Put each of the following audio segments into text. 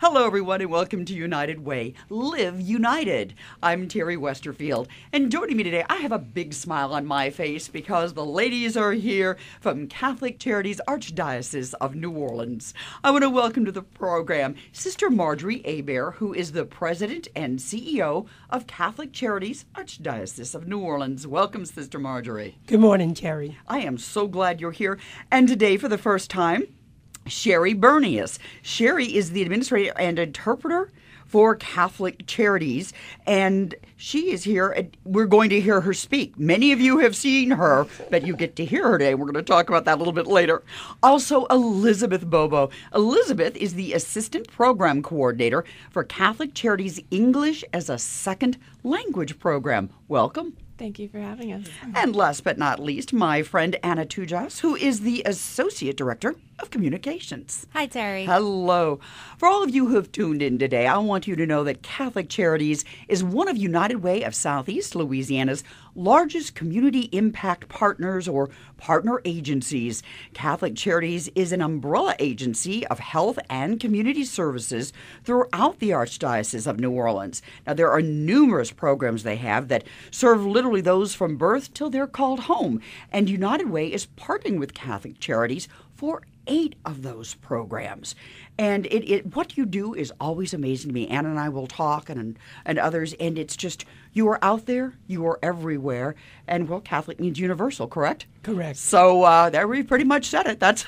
Hello, everyone, and welcome to United Way. Live United. I'm Terry Westerfield, and joining me today, I have a big smile on my face because the ladies are here from Catholic Charities, Archdiocese of New Orleans. I want to welcome to the program Sister Marjorie Hebert, who is the President and CEO of Catholic Charities, Archdiocese of New Orleans. Welcome, Sister Marjorie. Good morning, Terry. I am so glad you're here. And today, for the first time, Sherry Bernius. Sherry is the administrator and interpreter for Catholic Charities, and she is here, and we're going to hear her speak. Many of you have seen her, but you get to hear her today. We're going to talk about that a little bit later. Also, Elizabeth Bobo. Elizabeth is the Assistant Program Coordinator for Catholic Charities English as a Second Language Program. Welcome. Thank you for having us. And last but not least, my friend Anna Tujas, who is the Associate Director of Communications. Hi, Terry. Hello. For all of you who have tuned in today, I want you to know that Catholic Charities is one of United Way of Southeast Louisiana's largest community impact partners or partner agencies. Catholic Charities is an umbrella agency of health and community services throughout the Archdiocese of New Orleans. Now, there are numerous programs they have that serve literally those from birth till they're called home. And United Way is partnering with Catholic Charities for 8 of those programs. And what you do is always amazing to me. Anna and I will talk, and others, and it's just, you are out there, you are everywhere, and, well, Catholic means universal, correct? Correct. So there we pretty much said it. That's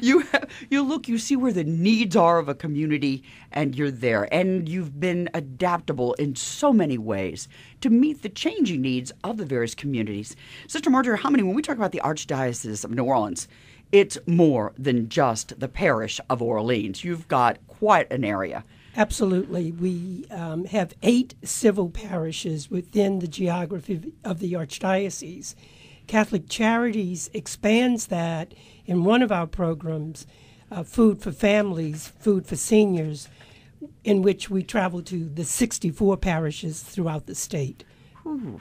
you look, you see where the needs are of a community, and you're there. And you've been adaptable in so many ways to meet the changing needs of the various communities. Sister Marjorie, when we talk about the Archdiocese of New Orleans, it's more than just the parish of Orleans. You've got quite an area. Absolutely. We have 8 civil parishes within the geography of the Archdiocese. Catholic Charities expands that in one of our programs, Food for Families, Food for Seniors, in which we travel to the 64 parishes throughout the state. Ooh.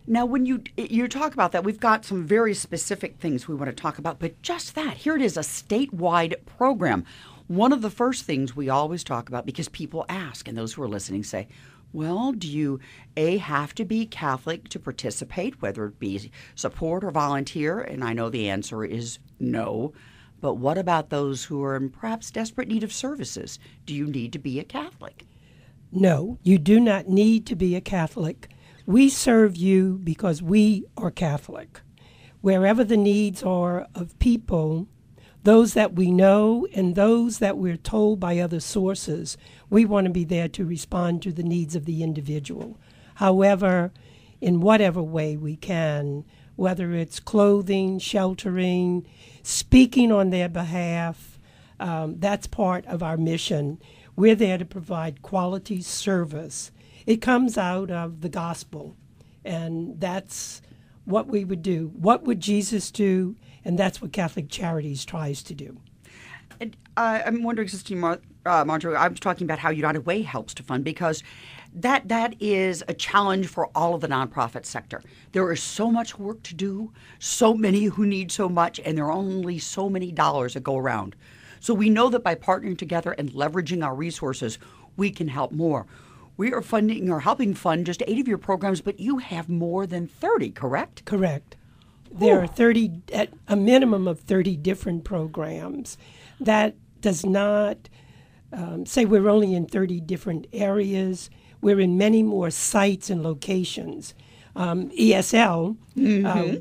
Now, when you talk about that, we've got some very specific things we want to talk about, but just that, here it is, a statewide program. One of the first things we always talk about, because people ask, and those who are listening say, well, do you, have to be Catholic to participate, whether it be support or volunteer? And I know the answer is no. But what about those who are in perhaps desperate need of services? Do you need to be a Catholic? No, you do not need to be a Catholic. We serve you because we are Catholic. Wherever the needs are of people, those that we know and those that we're told by other sources, we want to be there to respond to the needs of the individual. However, in whatever way we can, whether it's clothing, sheltering, speaking on their behalf, that's part of our mission. We're there to provide quality service. It comes out of the gospel, and that's what we would do. What would Jesus do? And that's what Catholic Charities tries to do. And, I'm wondering, Sister Marjorie, I was talking about how United Way helps to fund, because that is a challenge for all of the nonprofit sector. There is so much work to do, so many who need so much, and there are only so many dollars that go around. So we know that by partnering together and leveraging our resources, we can help more. We are funding or helping fund just 8 of your programs, but you have more than 30, correct? Correct. There are 30, at a minimum of 30 different programs. That does not say we're only in 30 different areas. We're in many more sites and locations. ESL,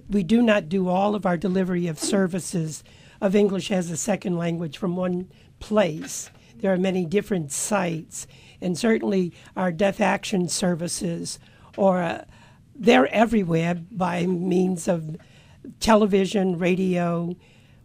we do not do all of our delivery of services of English as a second language from one place. There are many different sites. And certainly our deaf action services, they're everywhere by means of television, radio.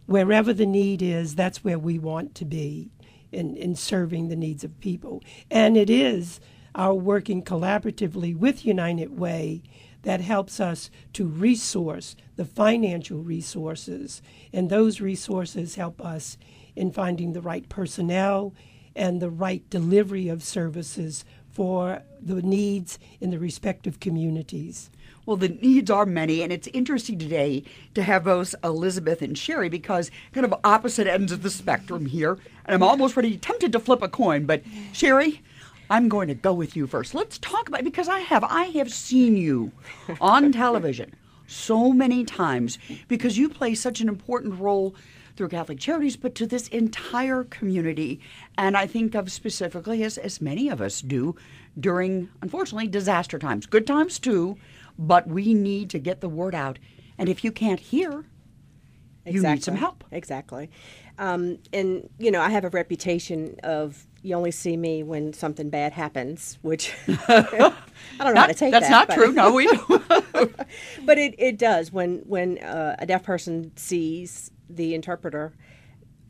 Wherever the need is, that's where we want to be in serving the needs of people. And it is our working collaboratively with United Way that helps us to resource the financial resources. And those resources help us in finding the right personnel and the right delivery of services for the needs in the respective communities. Well, the needs are many, and it's interesting today to have both Elizabeth and Sherry because kind of opposite ends of the spectrum here. And I'm almost tempted to flip a coin, but Sherry, I'm going to go with you first. Let's talk about, because I have seen you on television so many times because you play such an important role through Catholic Charities, but to this entire community. And I think of specifically, as many of us do, during, unfortunately, disaster times. Good times too, but we need to get the word out. And if you can't hear, you need some help. Exactly. And, you know, I have a reputation of you only see me when something bad happens, which I don't know how to take that. That's not true. No, we don't. But it does. When a deaf person sees the interpreter,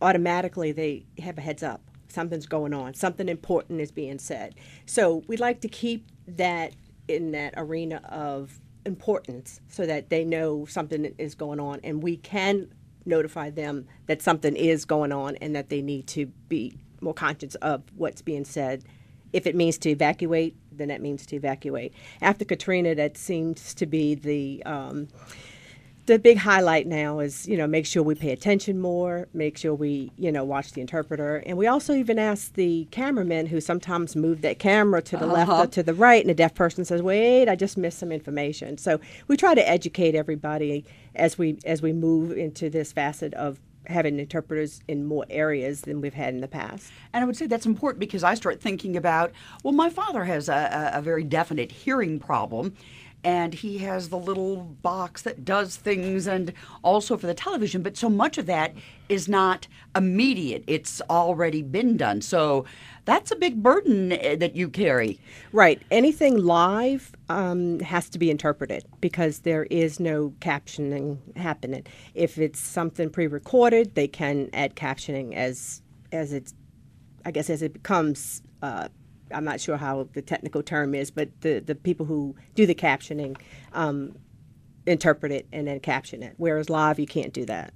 automatically they have a heads up. Something's going on. Something important is being said. So we'd like to keep that in that arena of importance so that they know something is going on and we can notify them that something is going on and that they need to be more conscious of what's being said. If it means to evacuate, then that means to evacuate. After Katrina, that seems to be the big highlight now is, you know, make sure we pay attention more, make sure we, you know, watch the interpreter. And we also even ask the cameramen who sometimes move that camera to the left or to the right, and the deaf person says, wait, I just missed some information. So we try to educate everybody as we move into this facet of having interpreters in more areas than we've had in the past. And I would say that's important because I start thinking about, well, my father has a very definite hearing problem. And he has the little box that does things and also for the television. But so much of that is not immediate. It's already been done. So that's a big burden that you carry. Right. Anything live has to be interpreted because there is no captioning happening. If it's something pre-recorded, they can add captioning as it's, I guess, as it becomes I'm not sure how the technical term is, but the people who do the captioning interpret it and then caption it, whereas live you can't do that.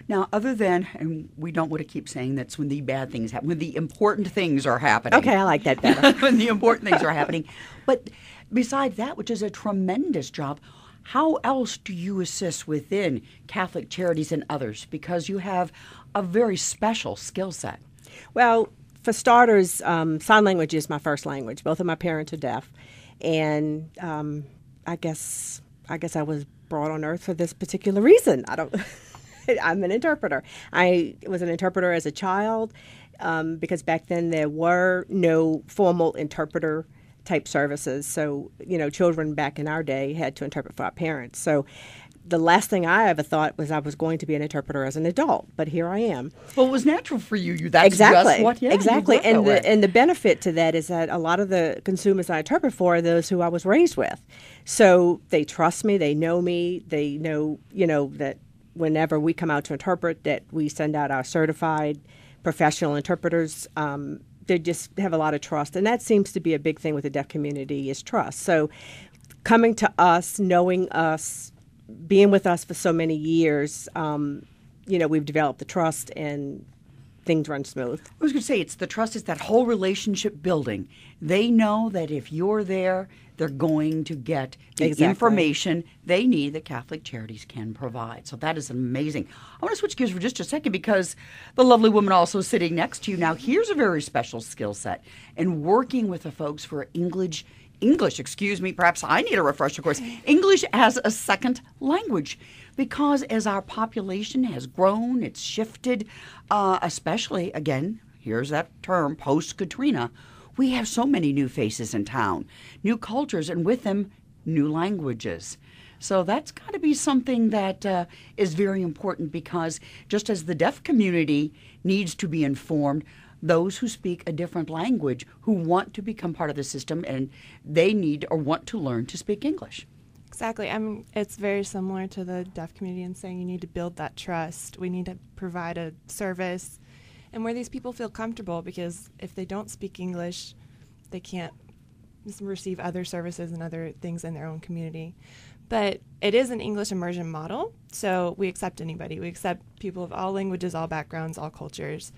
Now, other than, and we don't want to keep saying that's when the bad things happen, when the important things are happening. Okay, I like that better. When the important things are happening. But besides that, which is a tremendous job, how else do you assist within Catholic Charities and others? Because you have a very special skill set. Well, for starters, sign language is my first language. Both of my parents are deaf, and I guess I was brought on earth for this particular reason. I'm an interpreter. I was an interpreter as a child because back then there were no formal interpreter type services. So, you know, children back in our day had to interpret for our parents. So the last thing I ever thought was I was going to be an interpreter as an adult, but here I am. Well, it was natural for you. That's exactly just what, exactly. And the benefit to that is that a lot of the consumers I interpret for are those who I was raised with. So they trust me, they know me, they know, you know, that whenever we come out to interpret that we send out our certified professional interpreters. They just have a lot of trust. And that seems to be a big thing with the deaf community is trust. So coming to us, knowing us, being with us for so many years, you know, we've developed the trust and things run smooth. I was going to say, it's the trust, it's that whole relationship building. They know that if you're there, they're going to get the information they need that Catholic Charities can provide. So that is amazing. I want to switch gears for just a second because the lovely woman also sitting next to you now, here's a very special skill set in working with the folks for English, perhaps I need a refresher course, English as a second language. Because as our population has grown, it's shifted, especially, again, here's that term, post-Katrina, we have so many new faces in town, new cultures, and with them, new languages. So that's got to be something that is very important because just as the deaf community needs to be informed, those who speak a different language who want to become part of the system and they need or want to learn to speak English. Exactly. I mean, it's very similar to the deaf community in saying you need to build that trust. We need to provide a service and where these people feel comfortable because if they don't speak English, they can't receive other services and other things in their own community. But it is an English immersion model, so we accept anybody. We accept people of all languages, all backgrounds, all cultures.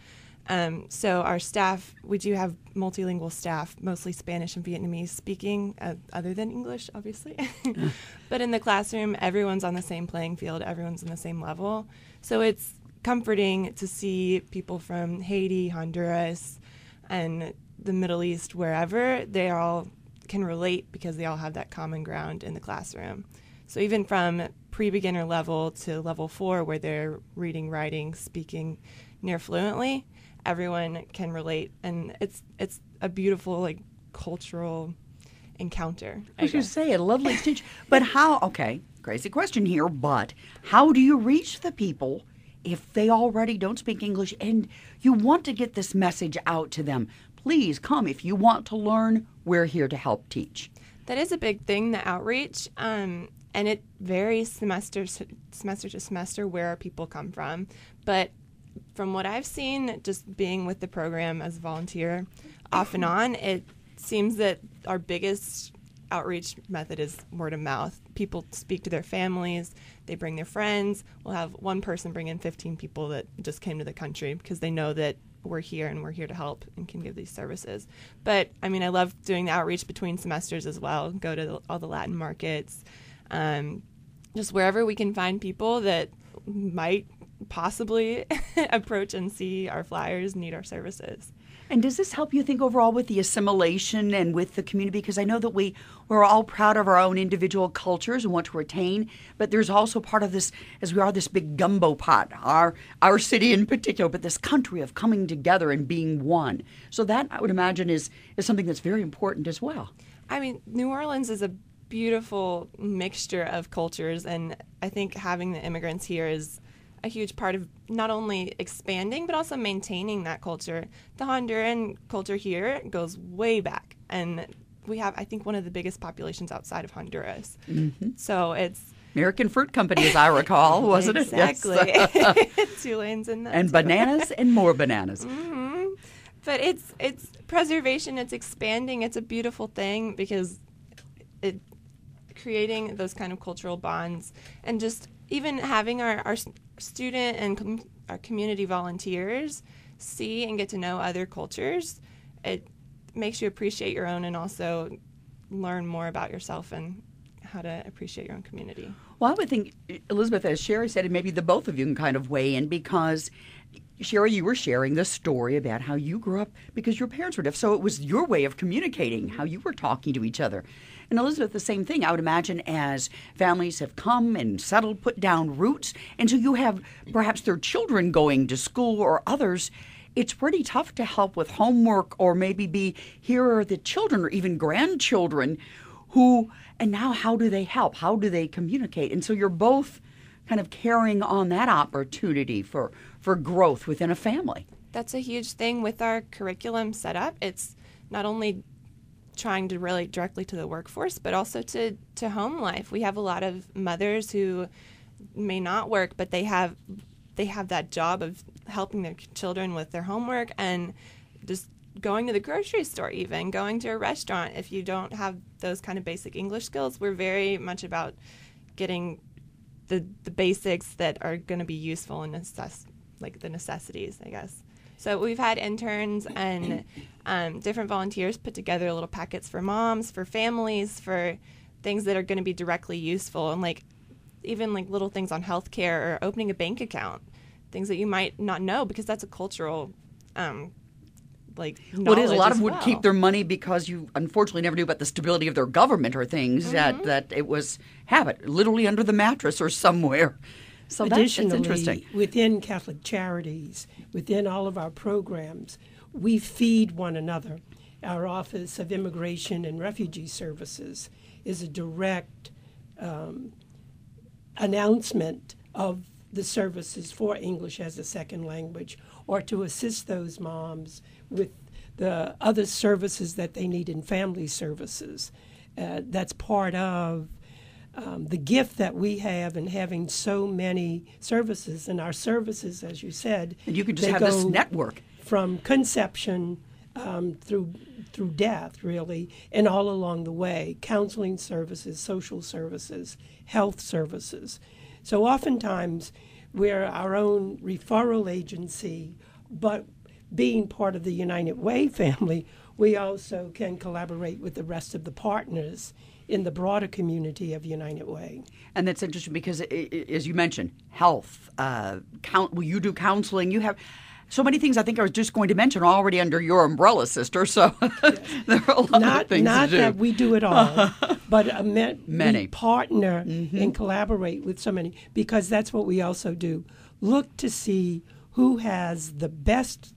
So our staff, we do have multilingual staff, mostly Spanish and Vietnamese speaking, other than English, obviously. But in the classroom, everyone's on the same playing field. Everyone's on the same level. So it's comforting to see people from Haiti, Honduras, and the Middle East, wherever, they all can relate because they all have that common ground in the classroom. So even from pre-beginner level to level 4, where they're reading, writing, speaking near fluently, everyone can relate, and it's a beautiful, like, cultural encounter. I was going to say, a lovely exchange. But how, okay, crazy question here, but how do you reach the people if they already don't speak English and you want to get this message out to them? Please come. If you want to learn, we're here to help teach. That is a big thing, the outreach, and it varies semester to semester where people come from. But from what I've seen, just being with the program as a volunteer off and on, it seems that our biggest outreach method is word of mouth. People speak to their families, they bring their friends. We'll have one person bring in 15 people that just came to the country because they know that we're here and we're here to help and can give these services. But, I mean, I love doing the outreach between semesters as well, go to all the Latin markets, just wherever we can find people that might possibly approach and see our flyers, need our services. And does this help you think overall with the assimilation and with the community? Because I know that we're all proud of our own individual cultures and want to retain, but there's also part of this, as we are this big gumbo pot, our city in particular, but this country of coming together and being one. So that, I would imagine, is something that's very important as well. I mean, New Orleans is a beautiful mixture of cultures, and I think having the immigrants here is a huge part of not only expanding but also maintaining that culture. The Honduran culture here goes way back, and we have, I think, one of the biggest populations outside of Honduras. Mm-hmm. So it's American Fruit Company, as I recall, wasn't it? Exactly. Yes. Tulane's in that. And too. Bananas and more bananas. Mm-hmm. But it's preservation, it's expanding, it's a beautiful thing because it creating those kind of cultural bonds, and just even having our student and our community volunteers see and get to know other cultures, it makes you appreciate your own and also learn more about yourself and how to appreciate your own community. Well, I would think, Elizabeth, as Sherry said, and maybe the both of you can kind of weigh in, because Sherry, you were sharing the story about how you grew up because your parents were deaf, so it was your way of communicating, how you were talking to each other. And Elizabeth, the same thing, I would imagine, as families have come and settled, put down roots, and so you have perhaps their children going to school or others, it's pretty tough to help with homework or maybe be, here are the children or even grandchildren who, and now how do they help? How do they communicate? And so you're both kind of carrying on that opportunity for growth within a family. That's a huge thing with our curriculum setup. It's not only trying to relate directly to the workforce, but also to home life. We have a lot of mothers who may not work, but they have that job of helping their children with their homework and just going to the grocery store, even going to a restaurant. If you don't have those kind of basic English skills, we're very much about getting the basics that are going to be useful and like the necessities, I guess. So we've had interns and different volunteers put together little packets for moms, for families, for things that are going to be directly useful, and even little things on healthcare or opening a bank account, things that you might not know because that's a cultural knowledge. Well, it is. A lot of them would keep their money because you unfortunately never knew about the stability of their government or things, that it was literally under the mattress or somewhere. So that's interesting. Within Catholic Charities, within all of our programs, we feed one another. Our Office of Immigration and Refugee Services is a direct announcement of the services for English as a second language, or to assist those moms with the other services that they need in family services. That's part of the gift that we have in having so many services. And our services, as you said, and you can just have this network from conception through death, really, and all along the way. Counseling services, social services, health services. So oftentimes we're our own referral agency, but being part of the United Way family, we also can collaborate with the rest of the partners in the broader community of United Way. And that's interesting because, as you mentioned, health, you do counseling, you have so many things I think I was just going to mention already under your umbrella, sister. So there are a lot of things not to do. That we do it all, but Many. we partner and collaborate with so many, because that's what we also do. Look to see who has the best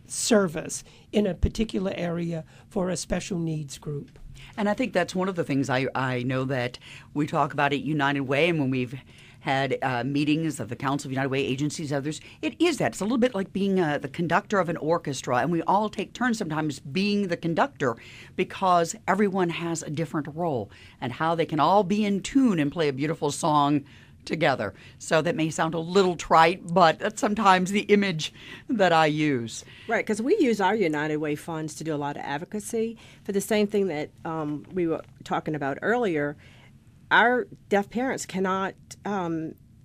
service in a particular area for a special needs group. And I think that's one of the things I know that we talk about at United Way, and when we've had meetings of the Council of United Way agencies, others, it is that. It's a little bit like being the conductor of an orchestra, and we all take turns sometimes being the conductor because everyone has a different role and how they can all be in tune and play a beautiful song together. So that may sound a little trite, but that's sometimes the image that I use. Right, because we use our United Way funds to do a lot of advocacy for the same thing that we were talking about earlier. Our deaf parents cannot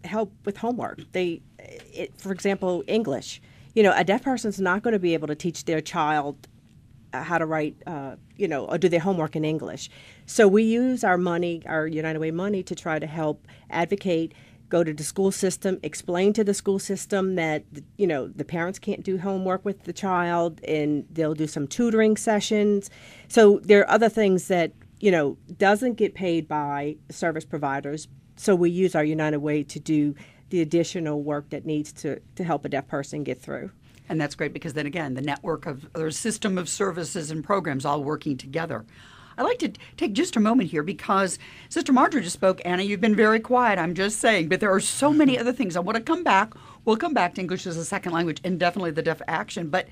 help with homework. For example, English. A deaf person's not going to be able to teach their child how to write, or do their homework in English. So we use our money, our United Way money, to try to help advocate, go to the school system, explain to the school system that, the parents can't do homework with the child, and they'll do some tutoring sessions. So there are other things that, doesn't get paid by service providers. So we use our United Way to do the additional work that needs to help a deaf person get through. And that's great because then again, the network of or system of services and programs all working together. I'd like to take just a moment here because Sister Marjorie just spoke. Anna, you've been very quiet, I'm just saying, but there are so many other things. I want to come back. We'll come back to English as a second language and definitely the Deaf Action. But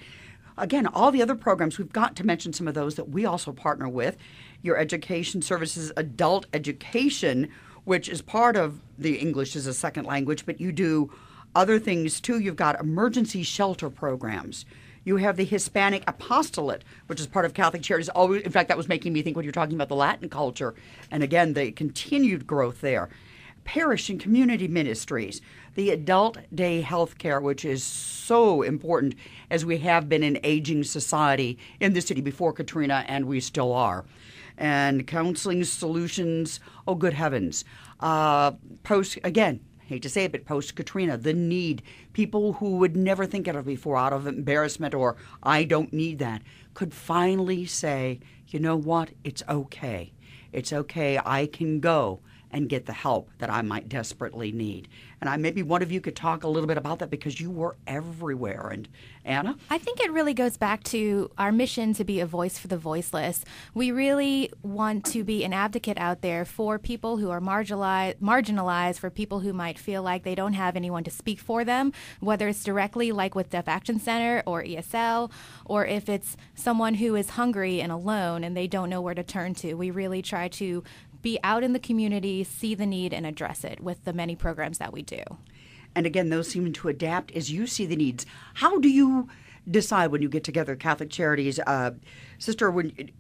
again, all the other programs, we've got to mention some of those that we also partner with. Your education services, adult education, which is part of the English as a second language, but you do other things too. You've got emergency shelter programs. You have the Hispanic Apostolate, which is part of Catholic Charities. In fact, that was making me think when you're talking about the Latin culture. And again, the continued growth there. Parish and community ministries. The adult day health care, which is so important as we have been an aging society in the city before Katrina, and we still are. And counseling solutions, oh, good heavens. Hate to say it, but post-Katrina, the need, people who would never think of it before out of embarrassment or I don't need that, could finally say, you know what, it's okay. It's okay, I can go and get the help that I might desperately need. And maybe one of you could talk a little bit about that because you were everywhere. And Anna? I think it really goes back to our mission to be a voice for the voiceless. We really want to be an advocate out there for people who are marginalized, for people who might feel like they don't have anyone to speak for them, whether it's directly like with Deaf Action Center or ESL, or if it's someone who is hungry and alone and they don't know where to turn to. We really try to be out in the community, see the need, and address it with the many programs that we do. And again, those seem to adapt as you see the needs. How do you decide when you get together, Catholic Charities? Sister,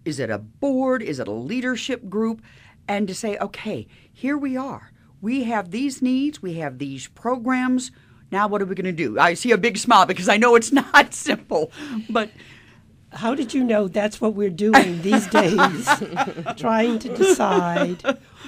is it a board? Is it a leadership group? And to say, okay, here we are. We have these needs. We have these programs. Now what are we going to do? I see a big smile because I know it's not simple, but... How did you know that's what we're doing these days? Trying to decide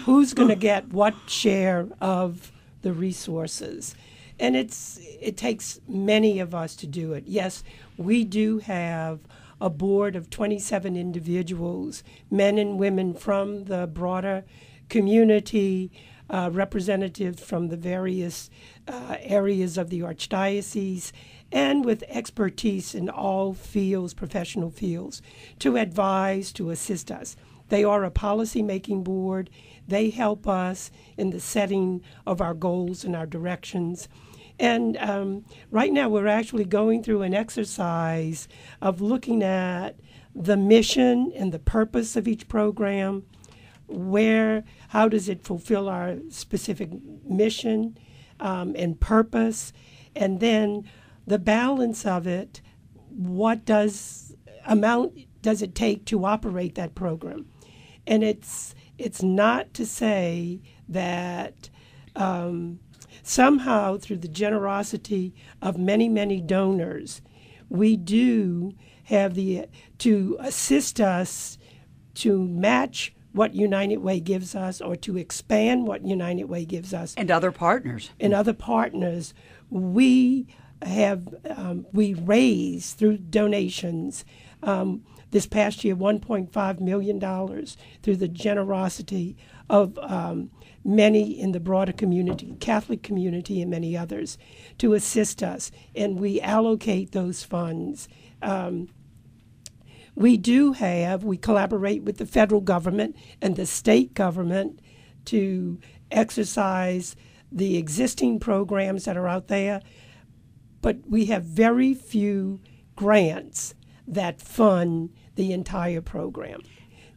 who's going to get what share of the resources. And it takes many of us to do it. Yes, we do have a board of 27 individuals, men and women from the broader community, representatives from the various areas of the Archdiocese, and with expertise in all fields, professional fields, to advise, to assist us. They are a policy-making board. They help us in the setting of our goals and our directions. And right now we're actually going through an exercise of looking at the mission and the purpose of each program, how does it fulfill our specific mission and purpose, and then the balance of it, what amount does it take to operate that program? And it's not to say that somehow through the generosity of many, many donors, we do have to assist us to match what United Way gives us or to expand what United Way gives us. And other partners. We have, we raise through donations this past year $1.5 million through the generosity of many in the broader community, Catholic community and many others, to assist us. And we allocate those funds. We collaborate with the federal government and the state government to exercise the existing programs that are out there, but we have very few grants that fund the entire program.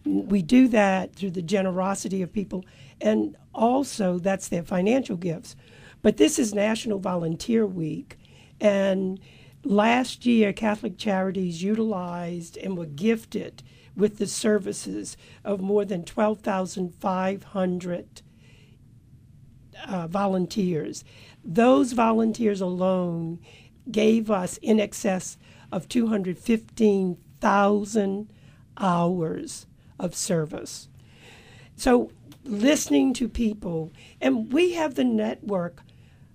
We do that through the generosity of people, and also that's their financial gifts. But this is National Volunteer Week, and last year Catholic Charities utilized and were gifted with the services of more than 12,500 volunteers. Those volunteers alone gave us in excess of 215,000 hours of service. So listening to people, and we have the network,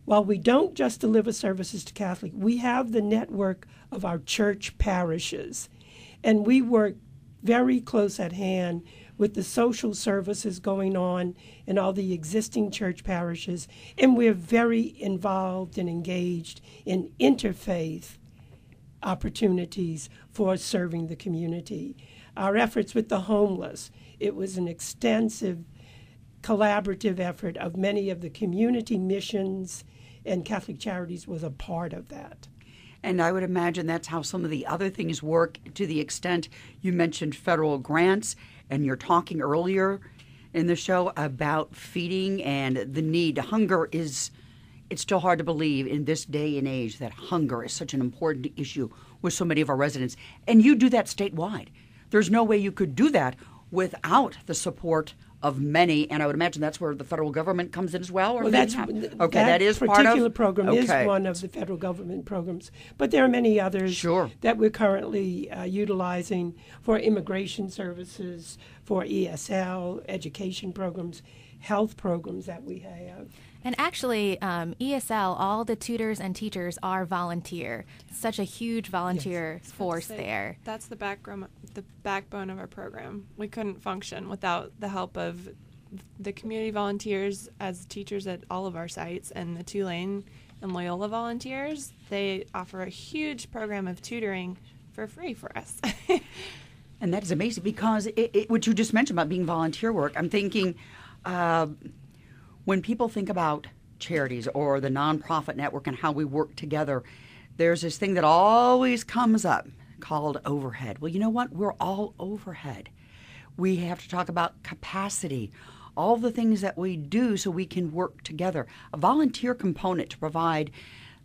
while we don't just deliver services to Catholic, we have the network of our church parishes, and we work very close at hand with the social services going on in all the existing church parishes, and we're very involved and engaged in interfaith opportunities for serving the community. Our efforts with the homeless, it was an extensive collaborative effort of many of the community missions, and Catholic Charities was a part of that. And I would imagine that's how some of the other things work, to the extent you mentioned federal grants, and you're talking earlier in the show about feeding and the need. Hunger is, it's still hard to believe in this day and age that hunger is such an important issue with so many of our residents. And you do that statewide. There's no way you could do that without the support of many, and I would imagine that's where the federal government comes in as well. Or that is part of. Particular program is one of the federal government programs, but there are many others that we're currently utilizing for immigration services, for ESL, education programs, health programs that we have. And actually, ESL, all the tutors and teachers are volunteer. Such a huge volunteer force there. That's the backbone of our program. We couldn't function without the help of the community volunteers as teachers at all of our sites, and the Tulane and Loyola volunteers. They offer a huge program of tutoring for free for us. And that is amazing, because what you just mentioned about being volunteer work, I'm thinking when people think about Charities or the nonprofit network and how we work together, there's this thing that always comes up called overhead. Well, you know what? We're all overhead. We have to talk about capacity, all the things that we do so we can work together. A volunteer component to provide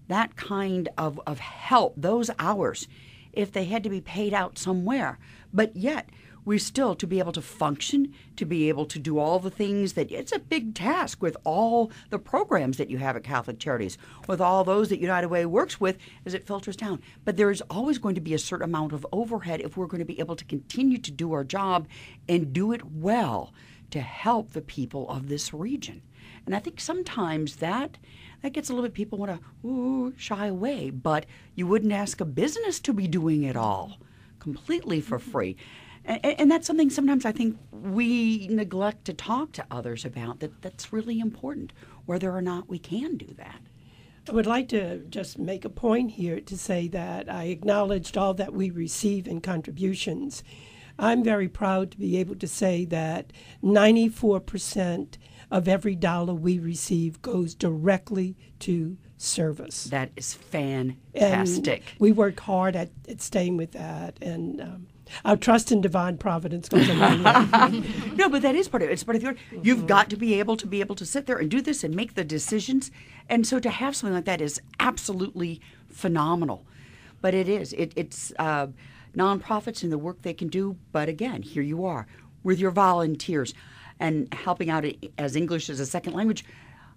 that kind of help, those hours, if they had to be paid out somewhere. But yet, we still, to be able to function, to be able to do all the things that, it's a big task with all the programs that you have at Catholic Charities, with all those that United Way works with as it filters down. But there is always going to be a certain amount of overhead if we're going to be able to continue to do our job and do it well to help the people of this region. And I think sometimes that gets a little bit, people want to shy away, but you wouldn't ask a business to be doing it all completely for free. And that's something sometimes I think we neglect to talk to others about, that's really important, whether or not we can do that. I would like to just make a point here to say that I acknowledged all that we receive in contributions. I'm very proud to be able to say that 94% of every dollar we receive goes directly to service. That is fantastic. And we work hard at staying with that, and our trust in divine providence goes a long way. No, but that is part of it. It's part of your. You've got to be able to sit there and do this and make the decisions, and so to have something like that is absolutely phenomenal. But it is. It's nonprofits and the work they can do. But again, here you are with your volunteers and helping out as English as a second language.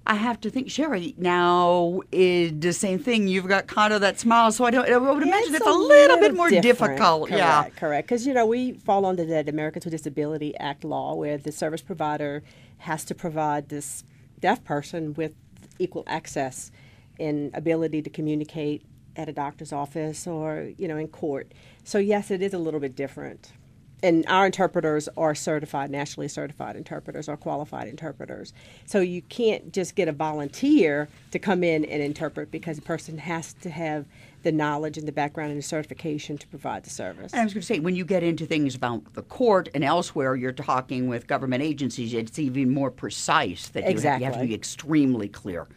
I have to think, Sherry, now is the same thing. You've got kind of that smile, so I would imagine it's a little bit more different. difficult. Correct. Because, we fall under that Americans with Disability Act law where the service provider has to provide this deaf person with equal access and ability to communicate at a doctor's office or, in court. So, yes, it is a little bit different. And our interpreters are nationally certified interpreters or qualified interpreters. So you can't just get a volunteer to come in and interpret because a person has to have the knowledge and the background and the certification to provide the service. And I was going to say, when you get into things about the court and elsewhere, you're talking with government agencies, it's even more precise that you have to be extremely clear.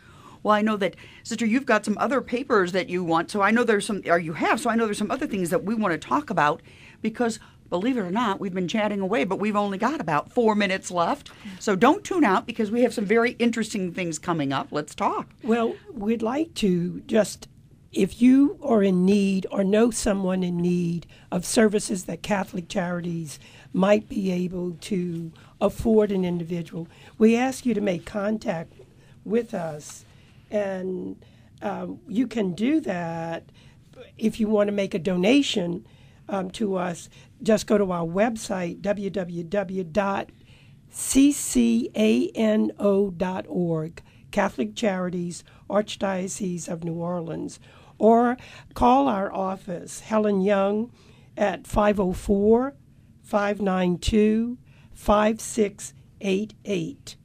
Well, I know that, Sister, you've got some other papers that you want, so I know there's some other things that we want to talk about because, believe it or not, we've been chatting away, but we've only got about 4 minutes left. So don't tune out because we have some very interesting things coming up. Let's talk. Well, we'd like to just, if you are in need or know someone in need of services that Catholic Charities might be able to afford an individual, we ask you to make contact with us. And you can do that if you want to make a donation to us. Just go to our website, www.ccano.org, Catholic Charities, Archdiocese of New Orleans, or call our office, Helen Young, at 504-592-5688.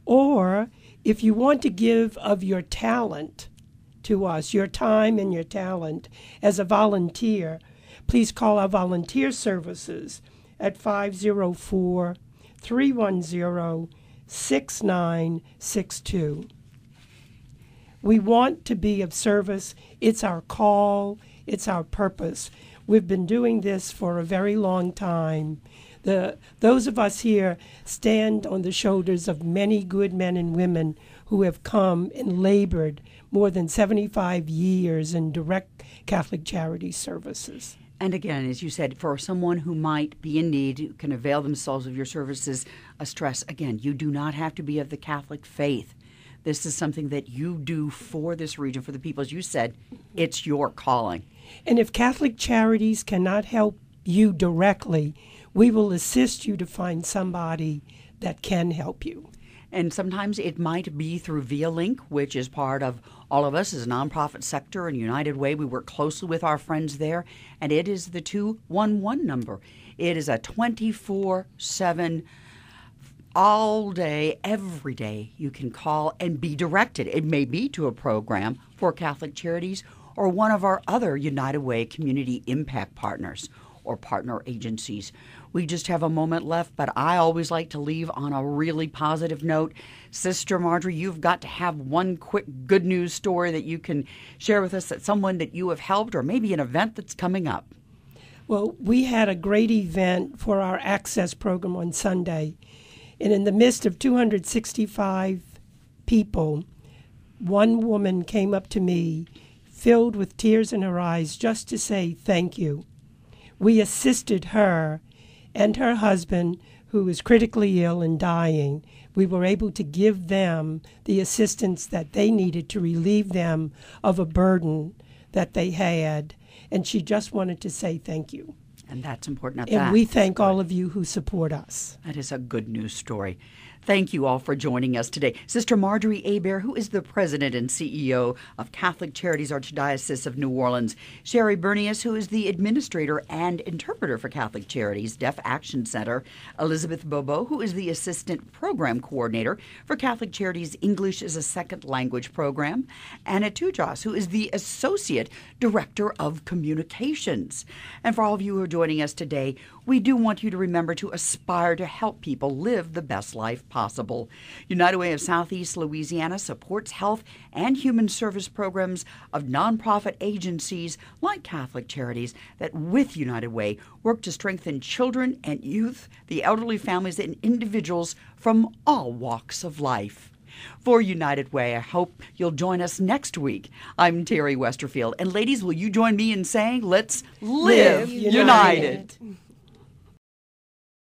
Or if you want to give of your talent to us, your time and your talent as a volunteer, please call our volunteer services at 504-310-6962. We want to be of service. It's our call. It's our purpose. We've been doing this for a very long time. Those of us here stand on the shoulders of many good men and women who have come and labored more than 75 years in direct Catholic charity services. And again, as you said, for someone who might be in need, who can avail themselves of your services, a stress, again, you do not have to be of the Catholic faith. This is something that you do for this region, for the people. As you said, it's your calling. And if Catholic Charities cannot help you directly, we will assist you to find somebody that can help you. And sometimes it might be through Via Link, which is part of all of us as a nonprofit sector and United Way. We work closely with our friends there, and it is the 211 number. It is a 24/7, all day, every day you can call and be directed. It may be to a program for Catholic Charities or one of our other United Way community impact partners or partner agencies. We just have a moment left, but I always like to leave on a really positive note. Sister Marjorie, you've got to have one quick good news story that you can share with us, that someone that you have helped, or maybe an event that's coming up. Well, we had a great event for our Access program on Sunday, and in the midst of 265 people, one woman came up to me, filled with tears in her eyes, just to say thank you. We assisted her and her husband, who is critically ill and dying. We were able to give them the assistance that they needed to relieve them of a burden that they had. And she just wanted to say thank you. And that's important. And we thank all of you who support us. That is a good news story. Thank you all for joining us today. Sister Marjorie Hebert, who is the president and CEO of Catholic Charities Archdiocese of New Orleans. Sherry Bernius, who is the administrator and interpreter for Catholic Charities Deaf Action Center. Elizabeth Bobo, who is the assistant program coordinator for Catholic Charities English as a Second Language program. Anna Tujas, who is the associate director of communications. And for all of you who are joining us today, we do want you to remember to aspire to help people live the best life possible. United Way of Southeast Louisiana supports health and human service programs of nonprofit agencies like Catholic Charities that, with United Way, work to strengthen children and youth, the elderly, families, and individuals from all walks of life. For United Way, I hope you'll join us next week. I'm Terry Westerfield. And ladies, will you join me in saying, let's live united.